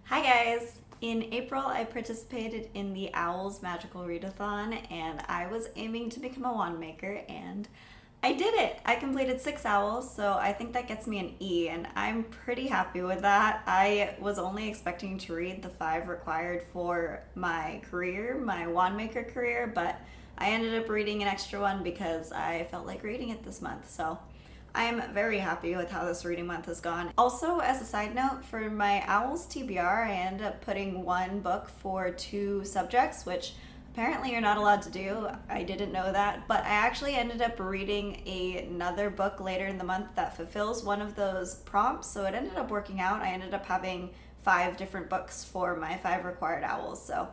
Hi guys! In April, I participated in the Owls Magical Readathon, and I was aiming to become a wand maker, and I did it! I completed 6 owls, so I think that gets me an E, and I'm pretty happy with that. I was only expecting to read the 5 required for my career, my wand maker career, but I ended up reading an extra one because I felt like reading it this month, so I'm very happy with how this reading month has gone. Also, as a side note, for my Owls TBR, I ended up putting 1 book for 2 subjects, which apparently you're not allowed to do. I didn't know that, but I actually ended up reading another book later in the month that fulfills one of those prompts, so it ended up working out. I ended up having 5 different books for my 5 required owls, so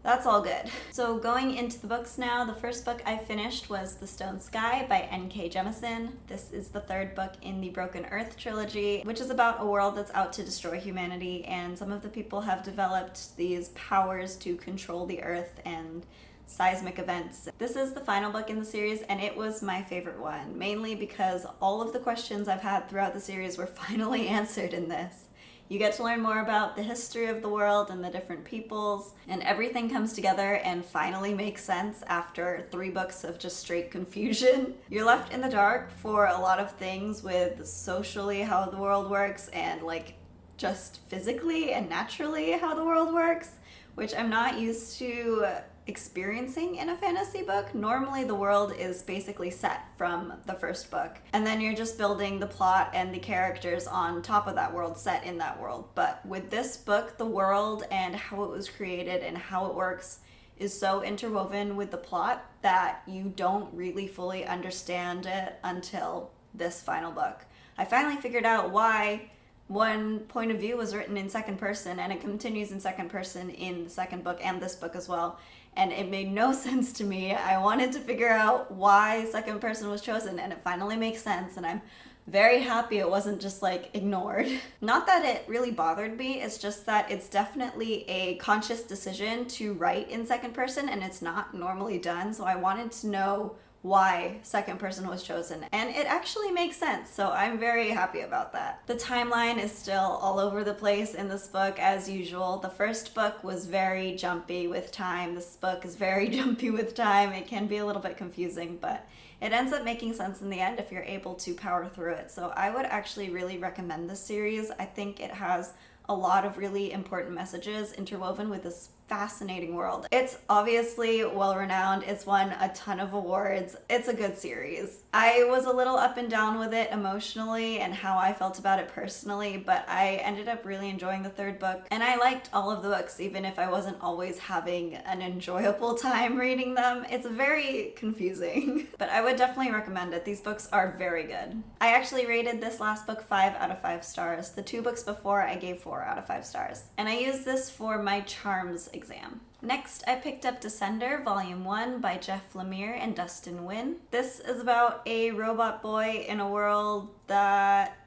that's all good. So going into the books now, the first book I finished was The Stone Sky by N.K. Jemisin. This is the 3rd book in the Broken Earth trilogy, which is about a world that's out to destroy humanity, and some of the people have developed these powers to control the earth and seismic events. This is the final book in the series, and it was my favorite one, mainly because all of the questions I've had throughout the series were finally answered in this. You get to learn more about the history of the world and the different peoples, and everything comes together and finally makes sense after 3 books of just straight confusion. You're left in the dark for a lot of things with socially how the world works and like just physically and naturally how the world works, which I'm not used to experiencing in a fantasy book. Normally the world is basically set from the first book, and then you're just building the plot and the characters on top of that world set in that world. But with this book, the world and how it was created and how it works is so interwoven with the plot that you don't really fully understand it until this final book. I finally figured out why one point of view was written in 2nd person, and it continues in 2nd person in the 2nd book and this book as well. And it made no sense to me. I wanted to figure out why 2nd person was chosen, and it finally makes sense, and I'm very happy it wasn't just like ignored. Not that it really bothered me, it's just that it's definitely a conscious decision to write in 2nd person, and it's not normally done, so I wanted to know why 2nd person was chosen, and it actually makes sense, so I'm very happy about that. The timeline is still all over the place in this book as usual. The first book was very jumpy with time. This book is very jumpy with time. It can be a little bit confusing, but it ends up making sense in the end if you're able to power through it. So I would actually really recommend this series. I think it has a lot of really important messages interwoven with this fascinating world. It's obviously well-renowned. It's won a ton of awards. It's a good series. I was a little up and down with it emotionally and how I felt about it personally, but I ended up really enjoying the 3rd book, and I liked all of the books even if I wasn't always having an enjoyable time reading them. It's very confusing, but I would definitely recommend it. These books are very good. I actually rated this last book 5 out of 5 stars. The 2 books before I gave 4 out of 5 stars, and I used this for my charms exam. Next, I picked up Descender, Volume 1 by Jeff Lemire and Dustin Nguyen. This is about a robot boy in a world that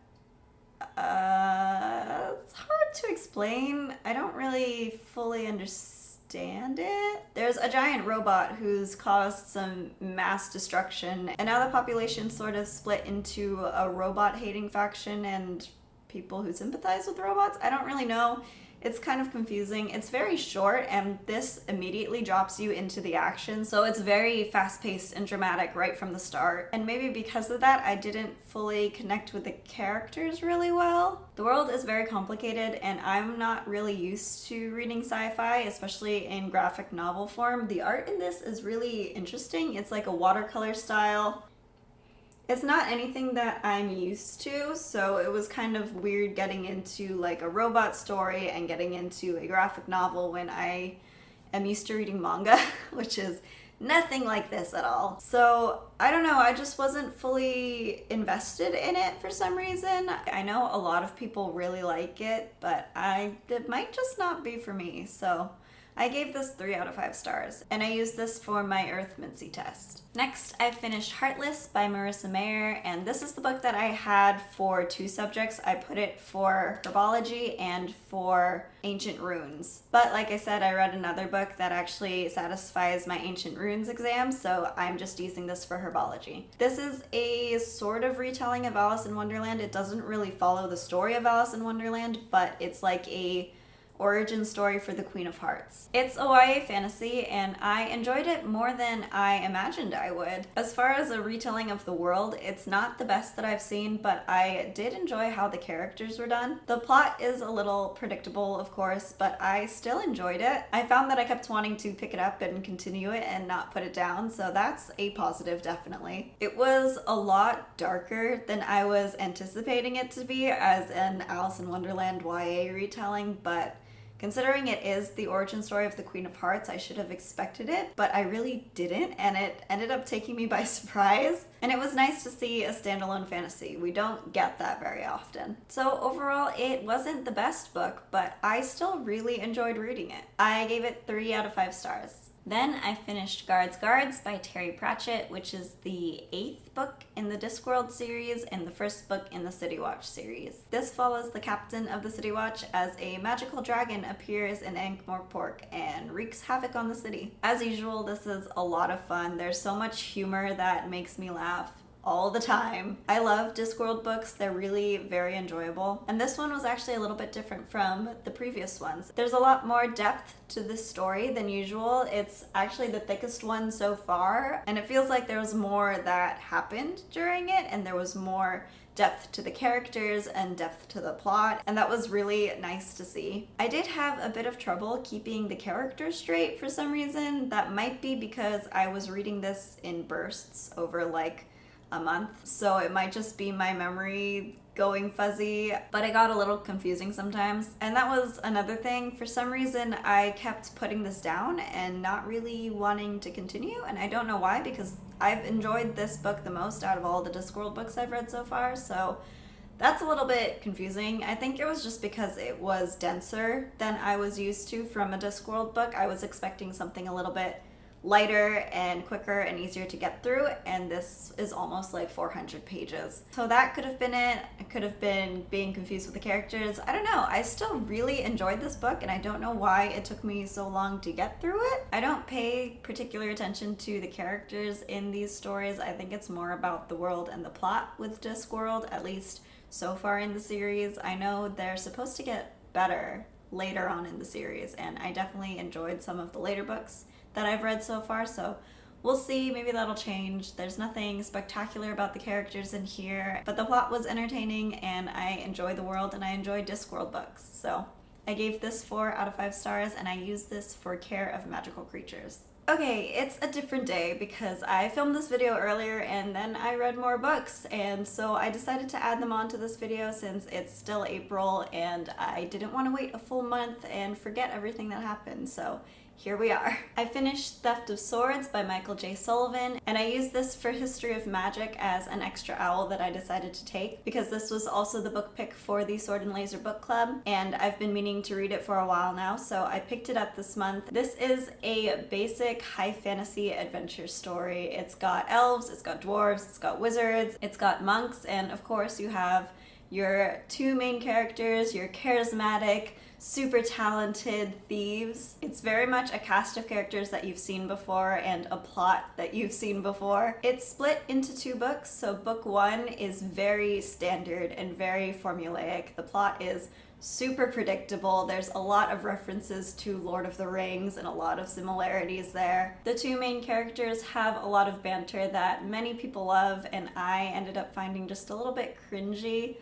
it's hard to explain. I don't really fully understand it. There's a giant robot who's caused some mass destruction, and now the population sort of split into a robot-hating faction and people who sympathize with robots. I don't really know. It's kind of confusing. It's very short, and this immediately drops you into the action, so it's very fast-paced and dramatic right from the start. And maybe because of that, I didn't fully connect with the characters really well. The world is very complicated, and I'm not really used to reading sci-fi, especially in graphic novel form. The art in this is really interesting. It's like a watercolor style. It's not anything that I'm used to, so it was kind of weird getting into like a robot story and getting into a graphic novel when I am used to reading manga, which is nothing like this at all. So I don't know, I just wasn't fully invested in it for some reason. I know a lot of people really like it, but it might just not be for me, so I gave this 3 out of 5 stars, and I used this for my Earthmancy test. Next, I finished Heartless by Marissa Meyer, and this is the book that I had for 2 subjects. I put it for herbology and for ancient runes. But like I said, I read another book that actually satisfies my ancient runes exam, so I'm just using this for herbology. This is a sort of retelling of Alice in Wonderland. It doesn't really follow the story of Alice in Wonderland, but it's like a origin story for the Queen of Hearts. It's a YA fantasy, and I enjoyed it more than I imagined I would. As far as a retelling of the world, it's not the best that I've seen, but I did enjoy how the characters were done. The plot is a little predictable, of course, but I still enjoyed it. I found that I kept wanting to pick it up and continue it and not put it down, so that's a positive, definitely. It was a lot darker than I was anticipating it to be as an Alice in Wonderland YA retelling, but considering it is the origin story of the Queen of Hearts, I should have expected it, but I really didn't, and it ended up taking me by surprise. And it was nice to see a standalone fantasy. We don't get that very often. So overall, it wasn't the best book, but I still really enjoyed reading it. I gave it 3 out of 5 stars. Then I finished Guards by Terry Pratchett, which is the 8th book in the Discworld series and the first book in the City Watch series. This follows the captain of the City Watch as a magical dragon appears in Ankh-Morpork and wreaks havoc on the city. As usual, this is a lot of fun. There's so much humor that makes me laugh all the time. I love Discworld books. They're really very enjoyable. And this one was actually a little bit different from the previous ones. There's a lot more depth to this story than usual. It's actually the thickest one so far, and it feels like there was more that happened during it, and there was more depth to the characters and depth to the plot, and that was really nice to see. I did have a bit of trouble keeping the characters straight for some reason. That might be because I was reading this in bursts over like a month, so it might just be my memory going fuzzy, but it got a little confusing sometimes. And that was another thing. For some reason, I kept putting this down and not really wanting to continue, and I don't know why, because I've enjoyed this book the most out of all the Discworld books I've read so far, so that's a little bit confusing. I think it was just because it was denser than I was used to from a Discworld book. I was expecting something a little bit lighter and quicker and easier to get through, and this is almost like 400 pages. So that could have been it. It could have been being confused with the characters. I don't know. I still really enjoyed this book, and I don't know why it took me so long to get through it. I don't pay particular attention to the characters in these stories. I think it's more about the world and the plot with Discworld, at least so far in the series. I know they're supposed to get better later on in the series, and I definitely enjoyed some of the later books that I've read so far, so we'll see. Maybe that'll change. There's nothing spectacular about the characters in here, but the plot was entertaining, and I enjoy the world, and I enjoy Discworld books. So I gave this 4 out of 5 stars, and I used this for Care of Magical Creatures. Okay, it's a different day because I filmed this video earlier and then I read more books, and so I decided to add them onto this video since it's still April and I didn't want to wait a full month and forget everything that happened, so here we are. I finished Theft of Swords by Michael J. Sullivan, and I used this for History of Magic as an extra owl that I decided to take because this was also the book pick for the Sword and Laser Book Club, and I've been meaning to read it for a while now, so I picked it up this month. This is a basic high fantasy adventure story. It's got elves, it's got dwarves, it's got wizards, it's got monks, and of course you have your 2 main characters, your charismatic, super talented thieves. It's very much a cast of characters that you've seen before and a plot that you've seen before. It's split into 2 books, so book 1 is very standard and very formulaic. The plot is super predictable. There's a lot of references to Lord of the Rings and a lot of similarities there. The 2 main characters have a lot of banter that many people love, and I ended up finding just a little bit cringy.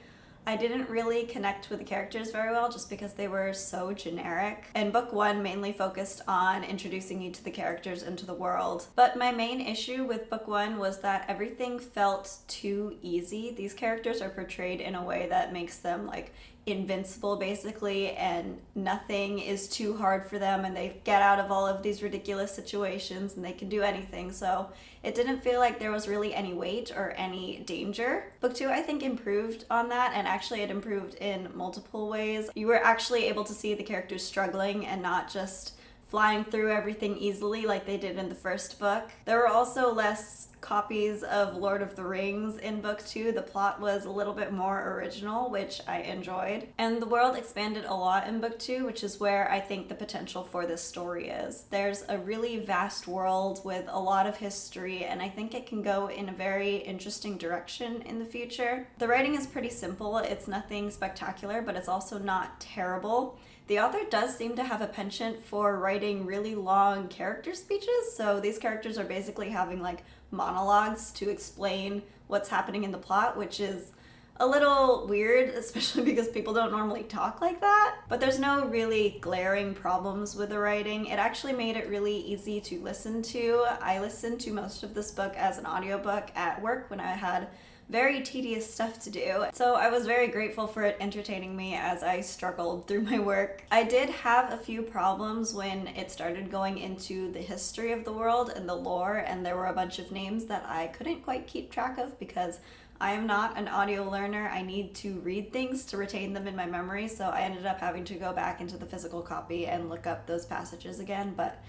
I didn't really connect with the characters very well just because they were so generic, and book 1 mainly focused on introducing you to the characters and to the world. But my main issue with book 1 was that everything felt too easy. These characters are portrayed in a way that makes them like invincible basically, and nothing is too hard for them, and they get out of all of these ridiculous situations and they can do anything, so it didn't feel like there was really any weight or any danger. Book 2 I think improved on that, and actually it improved in multiple ways. You were actually able to see the characters struggling and not just flying through everything easily like they did in the first book. There were also less copies of Lord of the Rings in book 2. The plot was a little bit more original, which I enjoyed. And the world expanded a lot in book 2, which is where I think the potential for this story is. There's a really vast world with a lot of history, and I think it can go in a very interesting direction in the future. The writing is pretty simple. It's nothing spectacular, but it's also not terrible. The author does seem to have a penchant for writing really long character speeches, so these characters are basically having like monologues to explain what's happening in the plot, which is a little weird, especially because people don't normally talk like that. But there's no really glaring problems with the writing. It actually made it really easy to listen to. I listened to most of this book as an audiobook at work when I had very tedious stuff to do. So I was very grateful for it entertaining me as I struggled through my work. I did have a few problems when it started going into the history of the world and the lore, and there were a bunch of names that I couldn't quite keep track of because I am not an audio learner. I need to read things to retain them in my memory, so I ended up having to go back into the physical copy and look up those passages again, but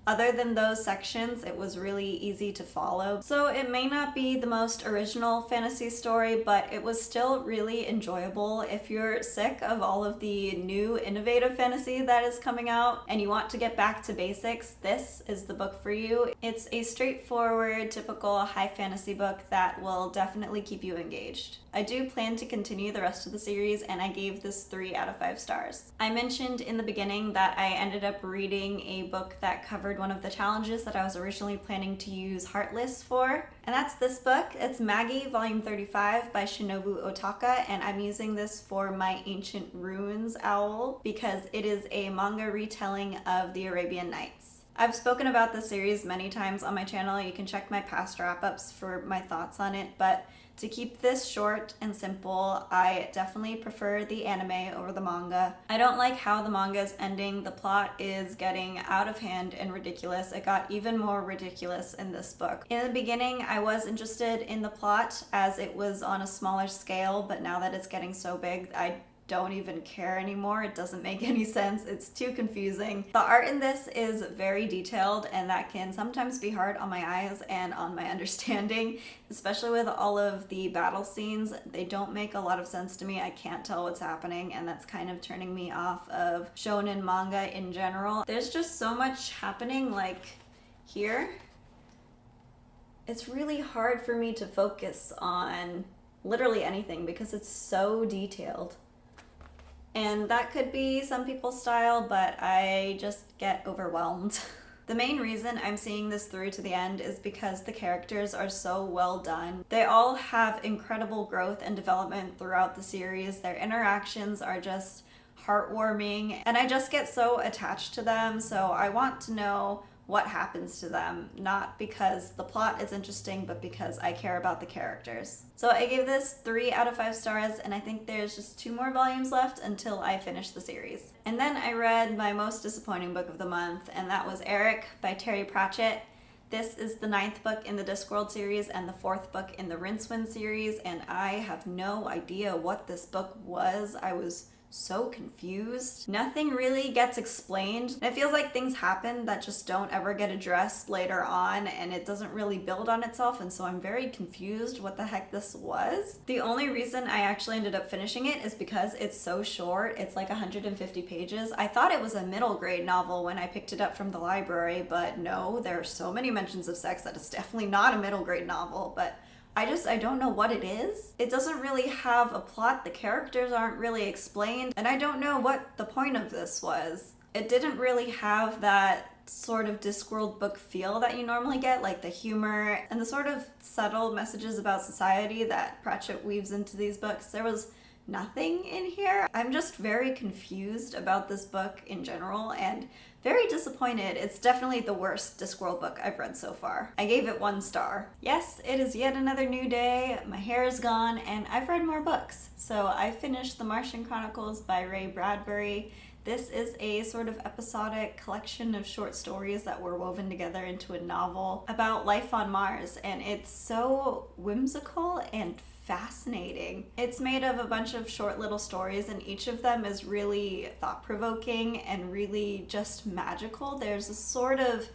other than those sections, it was really easy to follow. So it may not be the most original fantasy story, but it was still really enjoyable. If you're sick of all of the new innovative fantasy that is coming out and you want to get back to basics, this is the book for you. It's a straightforward, typical high fantasy book that will definitely keep you engaged. I do plan to continue the rest of the series, and I gave this 3 out of 5 stars. I mentioned in the beginning that I ended up reading a book that covered one of the challenges that I was originally planning to use Heartless for, and that's this book. It's Magi, Volume 35 by Shinobu Ohtaka, and I'm using this for my Ancient Ruins owl because it is a manga retelling of the Arabian Nights. I've spoken about this series many times on my channel. You can check my past wrap-ups for my thoughts on it, but to keep this short and simple, I definitely prefer the anime over the manga. I don't like how the manga is ending. The plot is getting out of hand and ridiculous. It got even more ridiculous in this book. In the beginning, I was interested in the plot as it was on a smaller scale, but now that it's getting so big, I don't even care anymore. It doesn't make any sense. It's too confusing. The art in this is very detailed, and that can sometimes be hard on my eyes and on my understanding, especially with all of the battle scenes. They don't make a lot of sense to me. I can't tell what's happening, and that's kind of turning me off of shonen manga in general. There's just so much happening, like here. It's really hard for me to focus on literally anything because it's so detailed. And that could be some people's style, but I just get overwhelmed. The main reason I'm seeing this through to the end is because the characters are so well done. They all have incredible growth and development throughout the series. Their interactions are just heartwarming, and I just get so attached to them, so I want to know what happens to them, not because the plot is interesting, but because I care about the characters. So I gave this 3 out of 5 stars, and I think there's just 2 more volumes left until I finish the series. And then I read my most disappointing book of the month, and that was Eric by Terry Pratchett. This is the 9th book in the Discworld series and the 4th book in the Rincewind series, and I have no idea what this book was. I was so confused. Nothing really gets explained. It feels like things happen that just don't ever get addressed later on, and it doesn't really build on itself, and so I'm very confused what the heck this was. The only reason I actually ended up finishing it is because it's so short. It's like 150 pages. I thought it was a middle grade novel when I picked it up from the library, but no, there are so many mentions of sex that it's definitely not a middle grade novel, but I don't know what it is. It doesn't really have a plot, the characters aren't really explained, and I don't know what the point of this was. It didn't really have that sort of Discworld book feel that you normally get, like the humor and the sort of subtle messages about society that Pratchett weaves into these books. There was nothing in here. I'm just very confused about this book in general and very disappointed. It's definitely the worst Discworld book I've read so far. I gave it 1 star. Yes, it is yet another new day, my hair is gone, and I've read more books. So I finished The Martian Chronicles by Ray Bradbury. This is a sort of episodic collection of short stories that were woven together into a novel about life on Mars, and it's so whimsical and fascinating. It's made of a bunch of short little stories, and each of them is really thought-provoking and really just magical. There's a sort of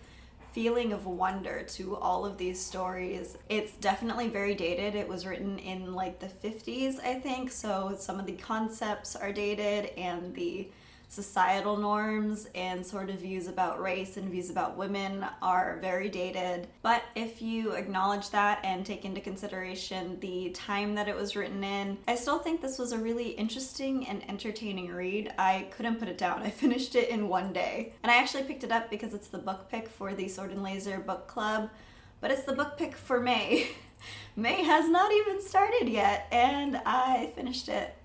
feeling of wonder to all of these stories. It's definitely very dated. It was written in like the 50s, I think, so some of the concepts are dated and the societal norms and sort of views about race and views about women are very dated. But if you acknowledge that and take into consideration the time that it was written in, I still think this was a really interesting and entertaining read. I couldn't put it down. I finished it in one day. And I actually picked it up because it's the book pick for the Sword and Laser book club, but it's the book pick for May. May has not even started yet, and I finished it.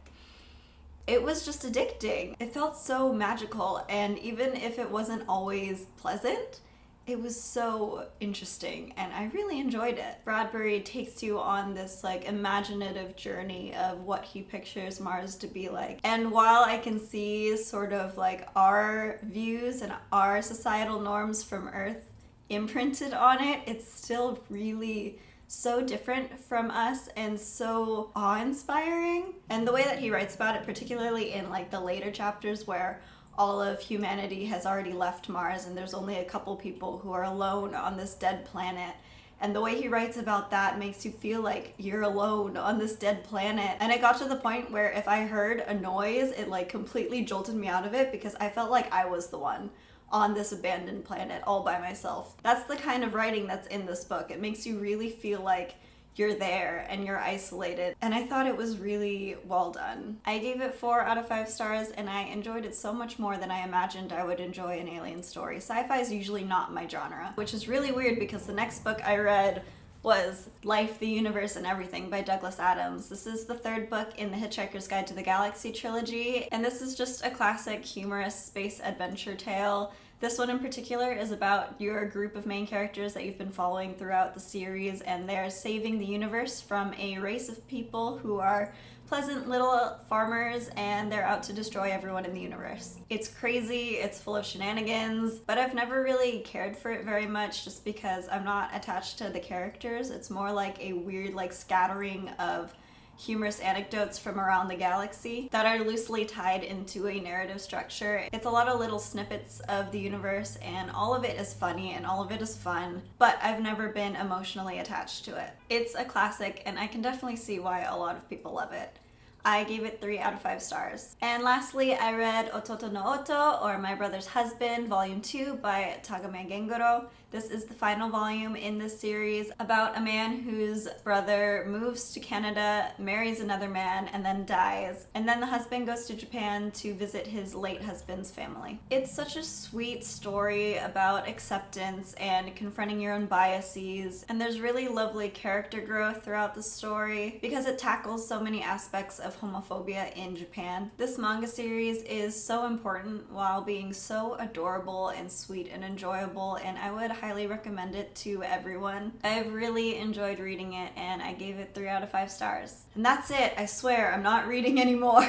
It was just addicting. It felt so magical, and even if it wasn't always pleasant, it was so interesting, and I really enjoyed it. Bradbury takes you on this like imaginative journey of what he pictures Mars to be like. And while I can see sort of like our views and our societal norms from Earth imprinted on it, it's still really so different from us and so awe-inspiring. And the way that he writes about it, particularly in like the later chapters where all of humanity has already left Mars and there's only a couple people who are alone on this dead planet, and the way he writes about that makes you feel like you're alone on this dead planet. And it got to the point where if I heard a noise, it like completely jolted me out of it because I felt like I was the one on this abandoned planet all by myself. That's the kind of writing that's in this book. It makes you really feel like you're there and you're isolated. And I thought it was really well done. I gave it 4 out of 5 stars, and I enjoyed it so much more than I imagined I would enjoy an alien story. Sci-fi is usually not my genre, which is really weird because the next book I read was Life, the Universe, and Everything by Douglas Adams. This is the 3rd book in the Hitchhiker's Guide to the Galaxy trilogy, and this is just a classic humorous space adventure tale. This one in particular is about your group of main characters that you've been following throughout the series, and they're saving the universe from a race of people who are pleasant little farmers, and they're out to destroy everyone in the universe. It's crazy, it's full of shenanigans, but I've never really cared for it very much just because I'm not attached to the characters. It's more like a weird like scattering of humorous anecdotes from around the galaxy that are loosely tied into a narrative structure. It's a lot of little snippets of the universe, and all of it is funny and all of it is fun, but I've never been emotionally attached to it. It's a classic, and I can definitely see why a lot of people love it. I gave it 3 out of 5 stars. And lastly, I read Ototo no Oto, or My Brother's Husband, Volume 2 by Tagame Gengorou. This is the final volume in this series about a man whose brother moves to Canada, marries another man, and then dies. And then the husband goes to Japan to visit his late husband's family. It's such a sweet story about acceptance and confronting your own biases. And there's really lovely character growth throughout the story because it tackles so many aspects of homophobia in Japan. This manga series is so important while being so adorable and sweet and enjoyable, and I would highly recommend it to everyone. I've really enjoyed reading it, and I gave it 3 out of 5 stars. And that's it. I swear I'm not reading anymore.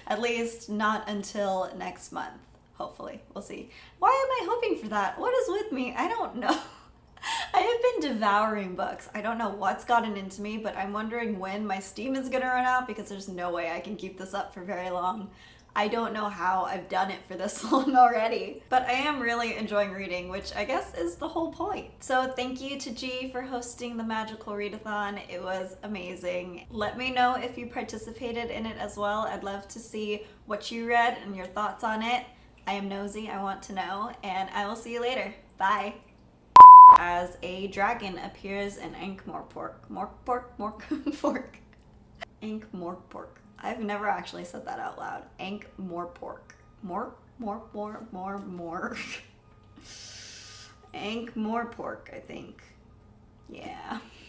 At least not until next month. Hopefully. We'll see. Why am I hoping for that? What is with me? I don't know. I have been devouring books. I don't know what's gotten into me, but I'm wondering when my steam is gonna run out because there's no way I can keep this up for very long. I don't know how I've done it for this long already, but I am really enjoying reading, which I guess is the whole point. So thank you to G for hosting the Magical Readathon. It was amazing. Let me know if you participated in it as well. I'd love to see what you read and your thoughts on it. I am nosy, I want to know, and I will see you later. Bye. As a dragon appears in Ankh-Morpork. Morpork. Ankh-Morpork. I've never actually said that out loud. Ankh-Morpork. More. Ankh-Morpork, I think. Yeah.